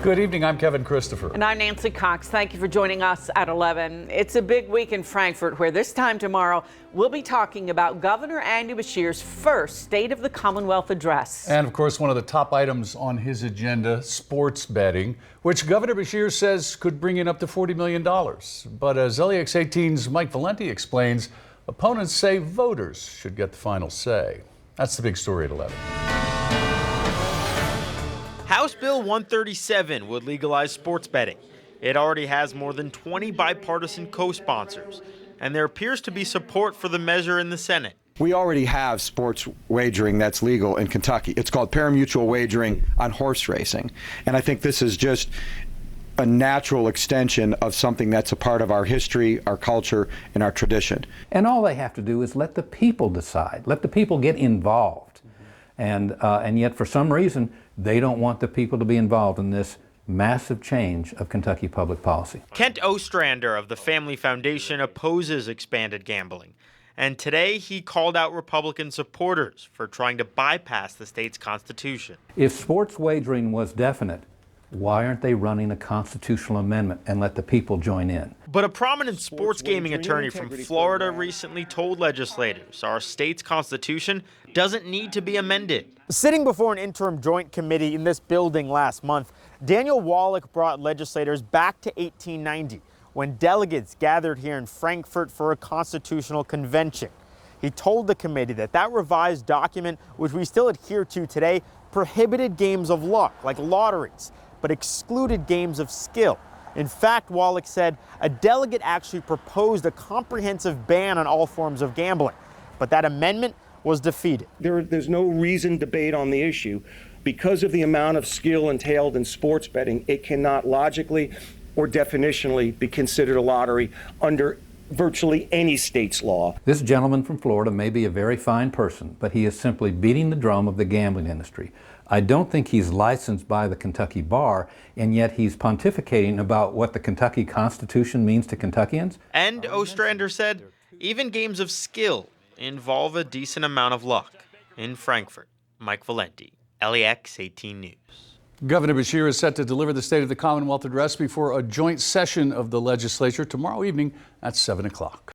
Good evening, I'm Kevin Christopher. And I'm Nancy Cox. Thank you for joining us at 11. It's a big week in Frankfort where this time tomorrow we'll be talking about Governor Andy Beshear's first State of the Commonwealth address. And of course, one of the top items on his agenda, sports betting, which Governor Beshear says could bring in up to $40 million. But as LEX 18's Mike Valenti explains, opponents say voters should get the final say. That's the big story at 11. House Bill 137 would legalize sports betting. It already has more than 20 bipartisan co-sponsors, and there appears to be support for the measure in the Senate. We already have sports wagering that's legal in Kentucky. It's called pari-mutuel wagering on horse racing. And I think this is just a natural extension of something that's a part of our history, our culture, and our tradition. And all they have to do is let the people decide, let the people get involved. And yet, for some reason, they don't want the people to be involved in this massive change of Kentucky public policy. Kent Ostrander of the Family Foundation opposes expanded gambling. And today he called out Republican supporters for trying to bypass the state's constitution. If sports wagering was definite, why aren't they running a constitutional amendment and let the people join in? But a prominent sports gaming attorney from Florida recently told legislators our state's constitution doesn't need to be amended. Sitting before an interim joint committee in this building last month, Daniel Wallach brought legislators back to 1890 when delegates gathered here in Frankfort for a constitutional convention. He told the committee that revised document, which we still adhere to today, prohibited games of luck like lotteries, but excluded games of skill. In fact, Wallach said a delegate actually proposed a comprehensive ban on all forms of gambling, but that amendment was defeated. There's no reasoned debate on the issue. Because of the amount of skill entailed in sports betting, it cannot logically or definitionally be considered a lottery under virtually any state's law. This gentleman from Florida may be a very fine person, but he is simply beating the drum of the gambling industry. I don't think he's licensed by the Kentucky Bar, and yet he's pontificating about what the Kentucky Constitution means to Kentuckians. And Ostrander said even games of skill involve a decent amount of luck. In Frankfort, Mike Valenti, LEX 18 News. Governor Beshear is set to deliver the State of the Commonwealth address before a joint session of the legislature tomorrow evening at 7 o'clock.